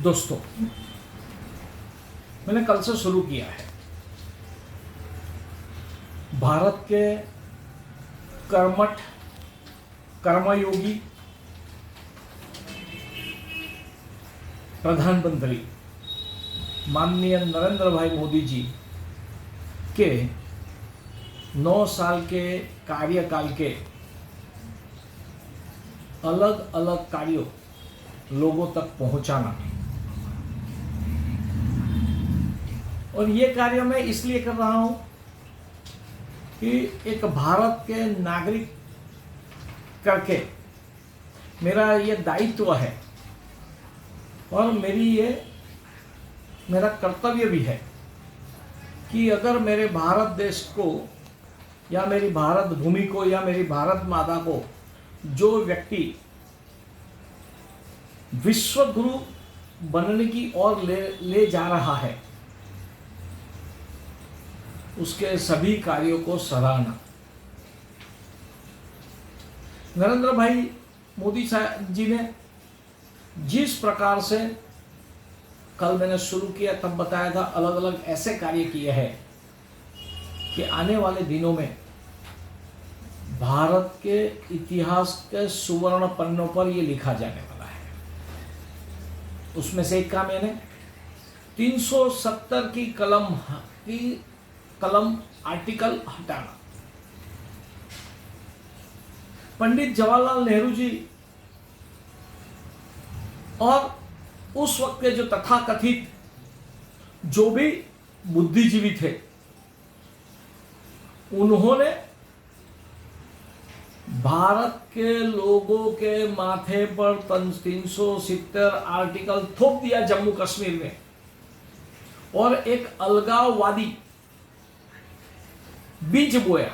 दोस्तों, मैंने कल से शुरू किया है भारत के कर्मठ कर्मयोगी प्रधानमंत्री माननीय नरेंद्र भाई मोदी जी के 9 साल के कार्यकाल के अलग अलग कार्यों लोगों तक पहुंचाना। और ये कार्य मैं इसलिए कर रहा हूं कि एक भारत के नागरिक करके मेरा ये दायित्व है और मेरा कर्तव्य भी है कि अगर मेरे भारत देश को या मेरी भारत भूमि को या मेरी भारत माता को जो व्यक्ति विश्व गुरु बनने की ओर ले जा रहा है, उसके सभी कार्यों को सराहना। नरेंद्र भाई मोदी जी ने जिस प्रकार से कल मैंने शुरू किया तब बताया था, अलग अलग ऐसे कार्य किए हैं कि आने वाले दिनों में भारत के इतिहास के सुवर्ण पन्नों पर यह लिखा जाने वाला है। उसमें से एक काम मैंने 370 की कलम आर्टिकल हटाना। पंडित जवाहरलाल नेहरू जी और उस वक्त के जो तथाकथित जो भी बुद्धिजीवी थे, उन्होंने भारत के लोगों के माथे पर 370 आर्टिकल थोप दिया जम्मू कश्मीर में और एक अलगाववादी बीज बोया।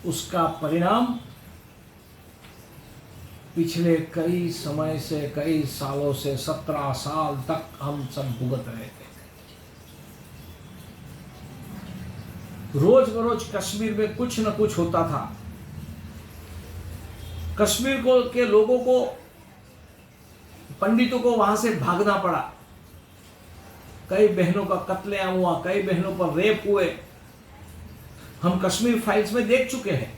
उसका परिणाम पिछले कई समय से, कई सालों से 17 साल तक हम सब भुगत रहे थे। रोज बरोज कश्मीर में कुछ न कुछ होता था। कश्मीर के लोगों को, पंडितों को वहां से भागना पड़ा। कई बहनों का कत्लेआम हुआ, कई बहनों पर रेप हुए। हम कश्मीर फाइल्स में देख चुके हैं।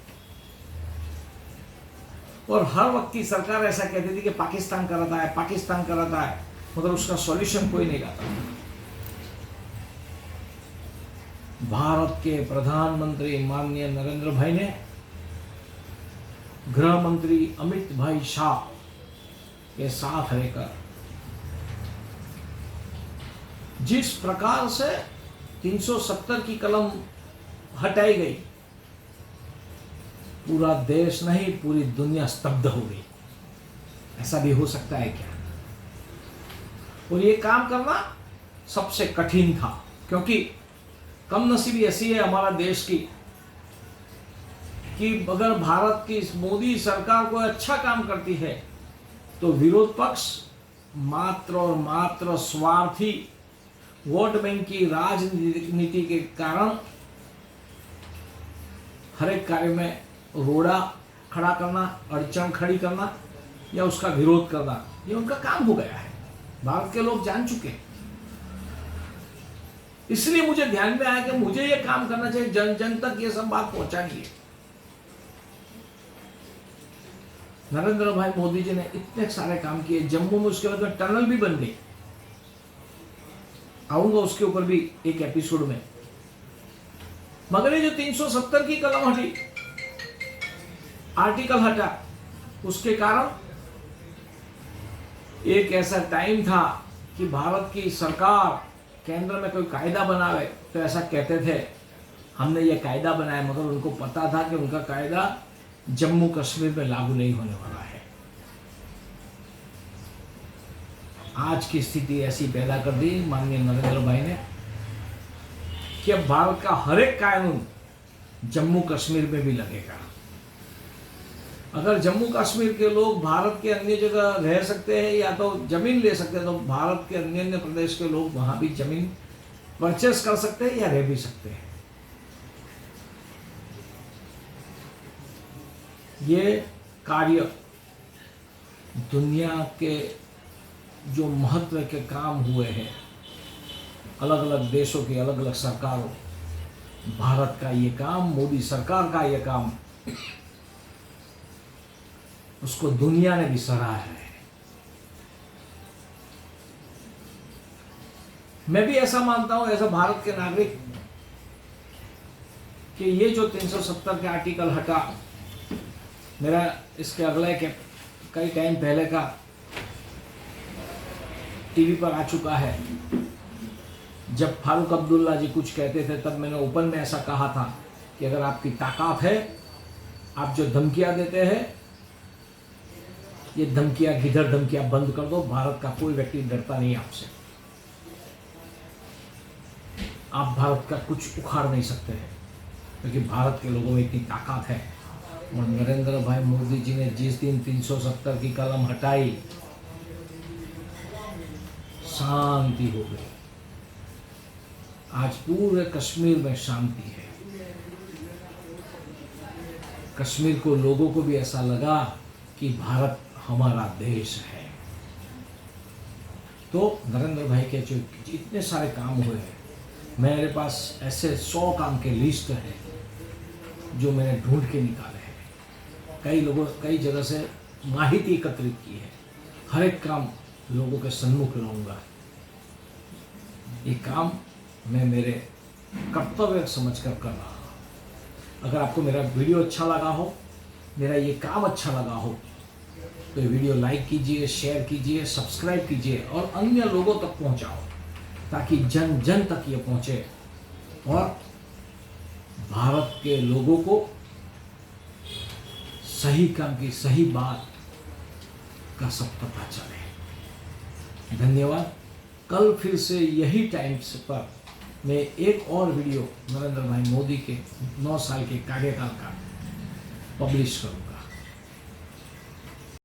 और हर वक्त की सरकार ऐसा कहती थी कि पाकिस्तान कराता है, पाकिस्तान कराता है, मगर उसका सॉल्यूशन कोई नहीं लाता। भारत के प्रधानमंत्री माननीय नरेंद्र भाई ने गृह मंत्री अमित भाई शाह के साथ रहकर जिस प्रकार से 370 की कलम हटाई गई, पूरा देश नहीं पूरी दुनिया स्तब्ध हो गई। ऐसा भी हो सकता है क्या? और ये काम करना सबसे कठिन था, क्योंकि कम नसीबी ऐसी है हमारा देश की कि अगर भारत की इस मोदी सरकार को अच्छा काम करती है तो विरोध पक्ष मात्र और मात्र स्वार्थी वोट बैंक की राजनीति के कारण हर एक कार्य में रोड़ा खड़ा करना, अड़चन खड़ी करना या उसका विरोध करना, ये उनका काम हो गया है। भारत के लोग जान चुके हैं। इसलिए मुझे ध्यान में आया कि मुझे ये काम करना चाहिए, जन जन तक ये सब बात पहुंचानी है। नरेंद्र भाई मोदी जी ने इतने सारे काम किए। जम्मू में उसके बाद में टनल भी बन गई, आऊंगा उसके ऊपर भी एक एपिसोड में। मगर ये जो 370 की कलम हटी, आर्टिकल हटा, उसके कारण एक ऐसा टाइम था कि भारत की सरकार केंद्र में कोई कायदा बनावे तो ऐसा कहते थे हमने ये कायदा बनाया, मगर उनको पता था कि उनका कायदा जम्मू कश्मीर में लागू नहीं होने वाला है। आज की स्थिति ऐसी पैदा कर दी माननीय नरेंद्र भाई ने कि अब भारत का हर एक कानून जम्मू कश्मीर में भी लगेगा। अगर जम्मू कश्मीर के लोग भारत के अन्य जगह रह सकते हैं या तो जमीन ले सकते हैं, तो भारत के अन्य प्रदेश के लोग वहां भी जमीन परचेस कर सकते हैं या रह भी सकते हैं। ये कार्य दुनिया के जो महत्व के काम हुए हैं अलग अलग देशों की अलग अलग सरकारों, भारत का ये काम, मोदी सरकार का ये काम, उसको दुनिया ने भी सराहा है। मैं भी ऐसा मानता हूं एज अ भारत के नागरिक कि ये जो 370 के आर्टिकल हटा, मेरा इसके अगले के कई टाइम पहले का टीवी पर आ चुका है। जब फारूक अब्दुल्ला जी कुछ कहते थे तब मैंने ओपन में ऐसा कहा था कि अगर आपकी ताकत है, आप जो धमकियां देते हैं, ये धमकियां गिधर धमकियां बंद कर दो। भारत का कोई व्यक्ति डरता नहीं आपसे। आप भारत का कुछ उखाड़ नहीं सकते हैं, क्योंकि भारत के लोगों में इतनी ताकत है। और नरेंद्र भाई मोदी जी ने जिस दिन 370 की कलम हटाई, शांति हो गई। आज पूरे कश्मीर में शांति है। कश्मीर को लोगों को भी ऐसा लगा कि भारत हमारा देश है। तो नरेंद्र भाई के जो इतने सारे काम हुए हैं, मेरे पास ऐसे 100 काम के लिस्ट है जो मैंने ढूंढ के निकाले हैं। कई जगह से माहिती एकत्रित की है। हर एक काम लोगों के सम्मुख लाऊंगा। ये काम मैं मेरे कर्तव्य समझकर कर रहा हूँ। अगर आपको मेरा वीडियो अच्छा लगा हो, मेरा ये काम अच्छा लगा हो, तो ये वीडियो लाइक कीजिए, शेयर कीजिए, सब्सक्राइब कीजिए और अन्य लोगों तक पहुंचाओ, ताकि जन जन तक ये पहुंचे और भारत के लोगों को सही काम की सही बात का सब पता चले। धन्यवाद। कल फिर से यही टाइम पर मैं एक और वीडियो नरेंद्र भाई मोदी के 9 साल के कार्यकाल का पब्लिश करूँगा।